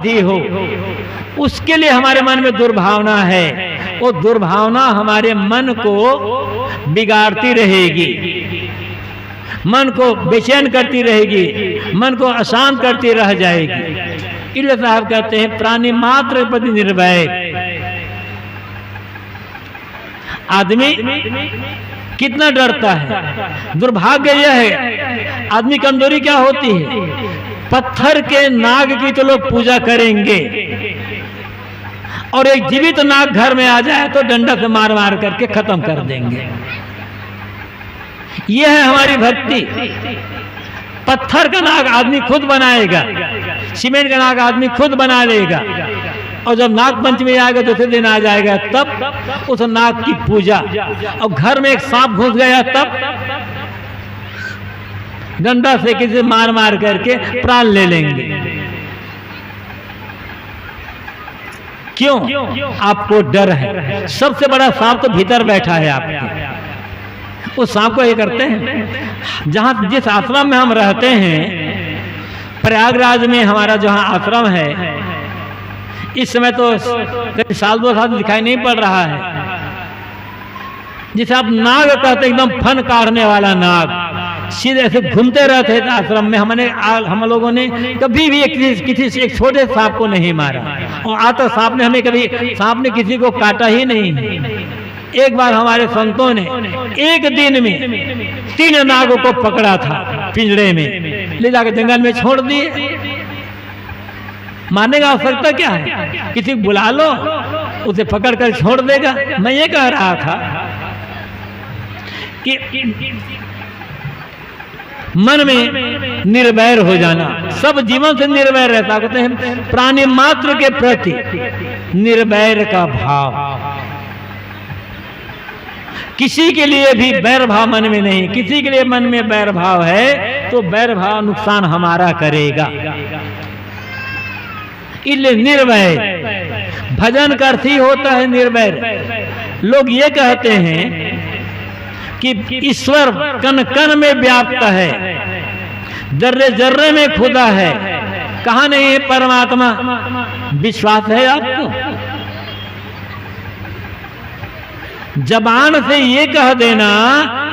बुद्धि हो, उसके लिए हमारे मन में दुर्भावना है। वो दुर्भावना हमारे मन को बिगाड़ती रहेगी, मन को बेचैन करती रहेगी, मन को अशांत करती रह जाएगी। इसलिए साहब कहते हैं प्राणी मात्र प्रति निर्भय। आदमी कितना डरता है। दुर्भाग्य यह है, आदमी कमजोरी क्या होती है, पत्थर के नाग की तो लोग पूजा करेंगे और एक जीवित नाग घर में आ जाए तो डंडा से मार मार करके खत्म कर देंगे। यह है हमारी भक्ति। पत्थर का नाग आदमी खुद बनाएगा, सीमेंट का नाग आदमी खुद बना लेगा, और जब नाग पंचमी आएगा दूसरे दिन आ जाएगा तब उस नाग की पूजा। और घर में एक सांप घुस गया तब डंडा से किसी मार मार करके प्राण ले लेंगे। क्यों? आपको डर है। सबसे बड़ा सांप तो भीतर बैठा है आपके। उस सांप को ये करते हैं। जहां जिस आश्रम में हम रहते हैं, प्रयागराज में हमारा जहां आश्रम है, इस समय तो करीब साल 2 साल दिखाई नहीं पड़ रहा है। जिसे आप नाग कहते, एकदम फन काटने वाला नाग, सीधे ऐसे घूमते रहते थे आश्रम में। हम लोगों ने कभी भी किसी से एक छोटे सांप को नहीं मारा, और आज तक सांप ने किसी को काटा ही नहीं। एक बार हमारे संतों ने एक दिन में 3 नागों को पकड़ा था, पिंजड़े में ले जाकर जंगल में छोड़ दिए। मारने का आवश्यकता क्या है? किसी को बुला लो, उसे पकड़ कर छोड़ देगा। मैं ये कह रहा था कि मन में निर्वैर हो जाना, सब जीवन से निर्वैर रहता। कहते हैं प्राणी मात्र के प्रति निर्वैर का भाव। किसी के लिए भी बैर भाव मन में नहीं। किसी के लिए मन में बैर भाव है तो बैर भाव नुकसान हमारा करेगा। इसलिए निर्वैर, भजन का अर्थ ही होता है निर्वैर। लोग ये कहते हैं कि ईश्वर कण कण में व्याप्त है, जर्रे जर्रे में खुदा है। कहाँ नहीं है परमात्मा? विश्वास है आपको? जबान से ये कह देना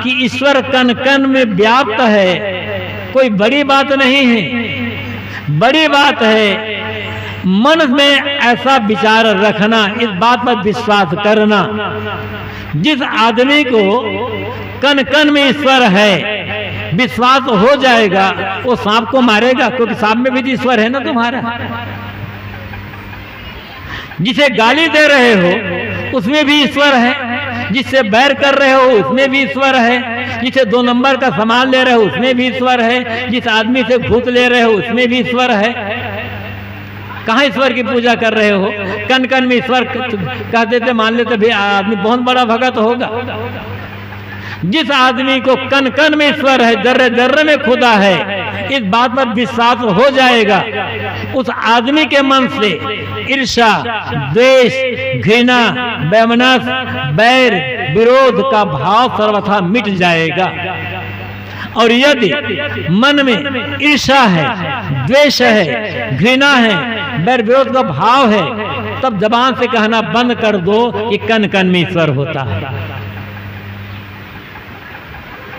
कि ईश्वर कण कण में व्याप्त है कोई बड़ी बात नहीं है। बड़ी बात है मन में ऐसा विचार रखना, इस बात पर विश्वास करना। जिस आदमी को कण कण में ईश्वर है विश्वास हो जाएगा, वो सांप को मारेगा, क्योंकि सांप में भी ईश्वर है ना तुम्हारा। जिसे गाली दे रहे हो उसमें भी ईश्वर है, जिससे बैर कर रहे हो उसमें भी ईश्वर है, जिसे 2 नंबर का सामान ले रहे हो उसमें भी ईश्वर है, जिस आदमी से घूस ले रहे हो उसमें भी ईश्वर है। कहाँ ईश्वर की पूजा कर रहे हो? कण कण में ईश्वर कह देते, मान लेते भी आदमी बहुत बड़ा भगत होगा। जिस आदमी को कण कण में ईश्वर है, जर्रे जर्रे में खुदा है, इस बात पर विश्वास हो जाएगा, उस आदमी के मन से ईर्ष्या, द्वेष, घृणा, वैमनस्य, बैर, विरोध का भाव सर्वथा मिट जाएगा। और यदि मन में ईर्ष्या है, द्वेष है, घृणा है, बैर विरोध का भाव है, तब जबान से कहना बंद कर दो कि कण कण में ईश्वर होता है।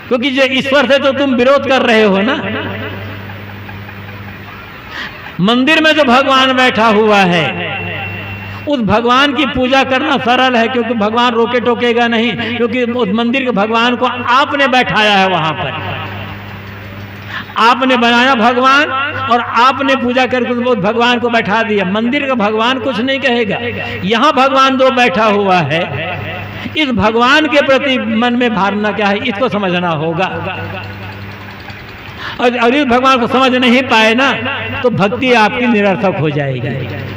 क्योंकि जो ईश्वर से तो तुम विरोध कर रहे हो ना। मंदिर में जो भगवान बैठा हुआ है, उस भगवान की पूजा करना सरल है, क्योंकि भगवान रोके टोकेगा नहीं, क्योंकि उस मंदिर के भगवान को आपने बैठाया है वहां पर। आपने बनाया भगवान और आपने पूजा करके उस भगवान को बैठा दिया। मंदिर का भगवान कुछ नहीं कहेगा। यहाँ भगवान जो बैठा हुआ है, इस भगवान के प्रति मन में भावना क्या है, इसको समझना होगा। और इस भगवान को समझ नहीं पाए ना, तो भक्ति आपकी निरर्थक हो जाएगी।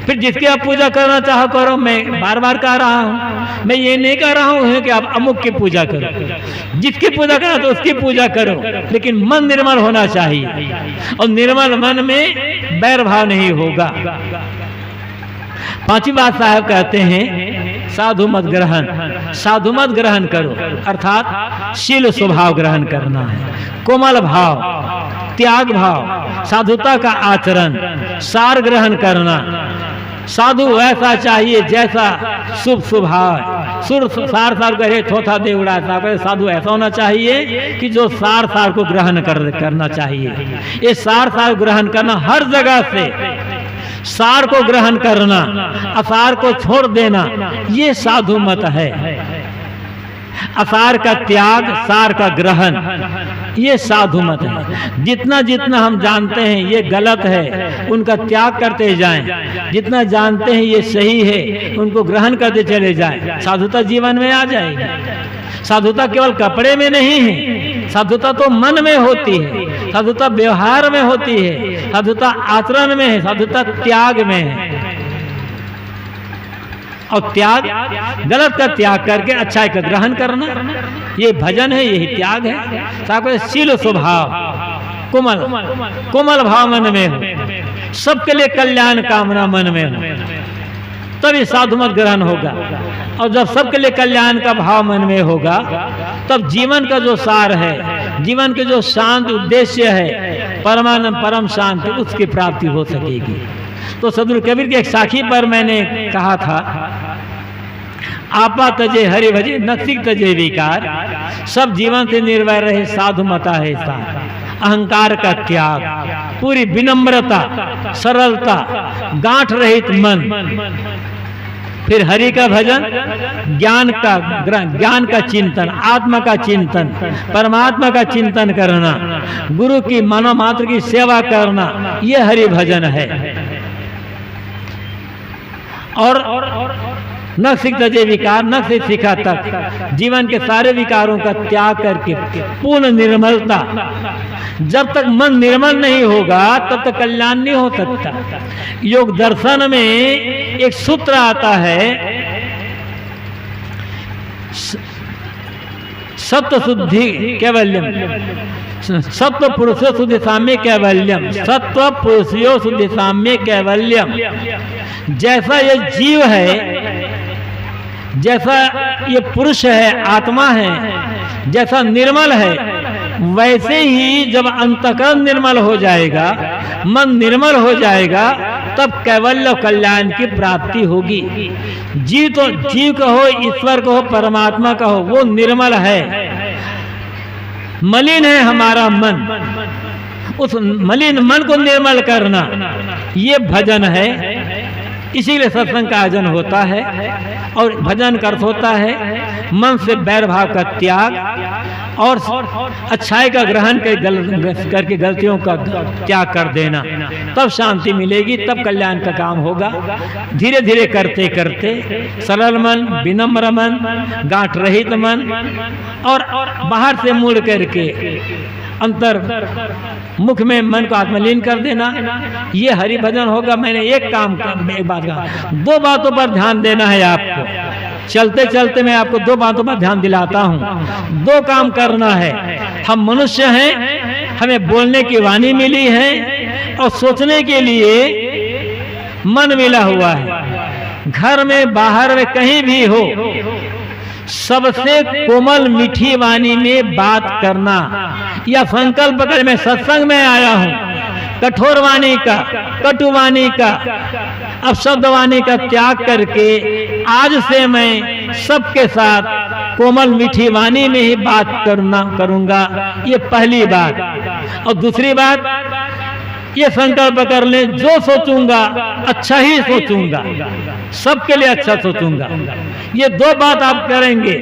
फिर जिसकी आप पूजा करना चाहो करो। मैं बार बार कह रहा हूँ, मैं ये नहीं कह रहा हूँ कि आप अमुक की पूजा करो। जिसकी पूजा करना तो उसकी पूजा करो, लेकिन मन निर्मल होना चाहिए, और निर्मल मन में बैर भाव नहीं होगा। 5वीं बात साहब कहते हैं साधु मत ग्रहण। साधु मत ग्रहण करो, अर्थात शील स्वभाव ग्रहण करना है, कोमल भाव। त्याग भाव, साधुता का आचरण, सार ग्रहण करना। साधु ऐसा चाहिए जैसा शुभ स्वभाव है। सुर सार सार करे थोथा दे उड़ा। साधु ऐसा होना चाहिए कि जो सार सार को ग्रहण करना चाहिए। ये सार सार ग्रहण करना, हर जगह से सार को ग्रहण करना, असार को छोड़ देना, ये साधु मत है। असार का त्याग, सार का ग्रहण, ये साधु मत है। जितना जितना हम जानते हैं ये गलत है, उनका त्याग करते जाएं। जितना जानते हैं ये सही है, उनको ग्रहण करते चले जाएं। साधुता जीवन में आ जाएगी। साधुता केवल कपड़े में नहीं है, साधुता तो मन में होती है, साधुता व्यवहार में होती है, साधुता आचरण में है, साधुता त्याग में है। और त्याग, गलत का त्याग करके अच्छाई का ग्रहण करना, ये भजन है, यही त्याग है। शील स्वभाव, कोमल कोमल भाव मन में हो, सबके लिए कल्याण कामना मन में हो, तभी साधु मत ग्रहण होगा। और जब सबके लिए कल्याण का भाव मन में होगा, तब जीवन का जो सार है, जीवन के जो शांत उद्देश्य है, परमानंद परम शांति, उसकी प्राप्ति हो सकेगी। तो सदगुरु कबीर के एक साखी पर मैंने कहा था, आपा तजे हरि भजे नक्सिक तजे विकार, सब जीवन से निर्भय रहे साधु मता है सार। अहंकार का त्याग, पूरी विनम्रता, सरलता, गांठ रहित मन, फिर हरि का भजन, ज्ञान का चिंतन, आत्मा का चिंतन, परमात्मा का चिंतन करना, गुरु की मानव मात्र की सेवा करना, यह हरि भजन है। और न सीख तजे विकार, न से सीखा तक, जीवन के सारे विकारों का त्याग करके पूर्ण निर्मलता। जब तक मन निर्मल नहीं होगा तब तक कल्याण नहीं हो सकता। योग दर्शन में एक सूत्र आता है, सत्व शुद्धि कैवल्यम, सत्व पुरुषो शुद्धि साम्य कैवल्यम, सत्व पुरुषो शुद्धि साम्य कैवल्यम। जैसा ये जीव है, जैसा ये पुरुष है, आत्मा है, जैसा निर्मल है, वैसे ही जब अंतःकरण निर्मल हो जाएगा, मन निर्मल हो जाएगा, तब कैवल्य कल्याण की प्राप्ति होगी। जीव तो जीव कहो, ईश्वर कहो, परमात्मा कहो, वो निर्मल है। मलिन है हमारा मन, उस मलिन मन को निर्मल करना, ये भजन है। इसीलिए सत्संग का आयोजन होता है। और भजन का अर्थ होता है मन से बैर भाव का त्याग और अच्छाई का ग्रहण करके गलतियों का त्याग कर देना, तब शांति मिलेगी, तब कल्याण का काम होगा। धीरे धीरे करते करते सरल मन, विनम्र मन, गांठ रहित मन, और बाहर से मुड़ करके अंतर मुख में मन को आत्मलीन कर देना, ये हरि भजन होगा। मैंने एक बात कहा, दो बातों पर ध्यान देना है आपको। चलते चलते मैं आपको दो बातों पर ध्यान दिलाता हूँ। दो काम करना है। हम मनुष्य हैं, हमें बोलने की वाणी मिली है और सोचने के लिए मन मिला हुआ है। घर में, बाहर में, कहीं भी हो, सबसे कोमल मीठी वाणी में बात करना, या संकल्प कर मैं सत्संग में आया हूं, कठोर वाणी का, कटु वाणी का, अपशब्द वाणी का त्याग करके आज से मैं सबके साथ कोमल मीठी वाणी में ही बात करूंगा। ये पहली बात। और दूसरी बात, ये संकल्प कर ले, जो सोचूंगा अच्छा ही सोचूंगा, सबके लिए अच्छा सोचूंगा। ये दो बात आप करेंगे,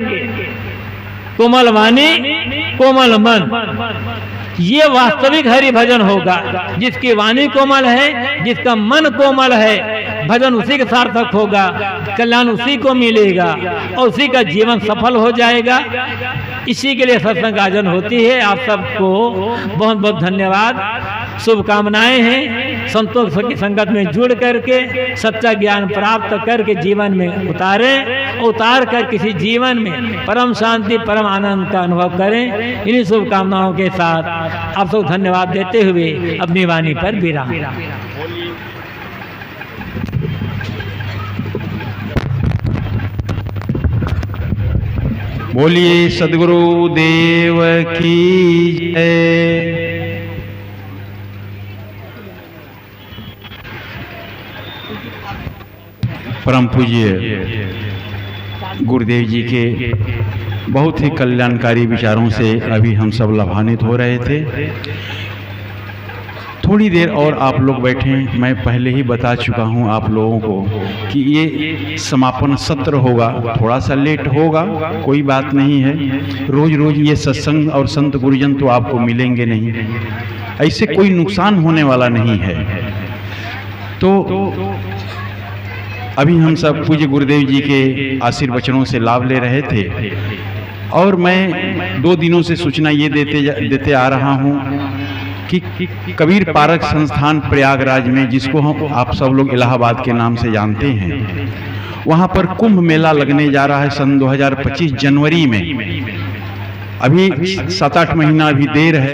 कोमल वाणी, कोमल मन, ये वास्तविक हरि भजन होगा। जिसकी वाणी कोमल है, जिसका मन कोमल है, भजन उसी के सार्थक होगा, कल्याण उसी को मिलेगा और उसी का जीवन सफल हो जाएगा। इसी के लिए सत्संग आयोजन होती है। आप सबको बहुत बहुत धन्यवाद, शुभकामनाएं हैं। संतोष की संगत में जुड़ करके सच्चा ज्ञान प्राप्त करके जीवन में उतार कर किसी जीवन में परम शांति, परम आनंद का अनुभव करें। इन्हीं शुभकामनाओं के साथ आप सब धन्यवाद देते हुए अपनी वाणी पर विराम। बोलिए सद्गुरु देव की जय। परम पूज्य गुरुदेव जी के बहुत ही कल्याणकारी विचारों से अभी हम सब लाभान्वित हो रहे थे। थोड़ी देर और आप लोग बैठें। मैं पहले ही बता चुका हूं आप लोगों को कि ये समापन सत्र होगा, थोड़ा सा लेट होगा, कोई बात नहीं है। रोज रोज ये सत्संग और संत गुरुजन तो आपको मिलेंगे नहीं, ऐसे कोई नुकसान होने वाला नहीं है। तो अभी हम सब पूज्य गुरुदेव जी के आशीर्वचनों से लाभ ले रहे थे और मैं 2 दिनों से सूचना ये देते आ रहा हूँ कि कबीर पारक संस्थान प्रयागराज में, जिसको हम आप सब लोग इलाहाबाद के नाम से जानते हैं, वहाँ पर कुंभ मेला लगने जा रहा है सन 2025 जनवरी में। अभी 7-8 महीना अभी देर है।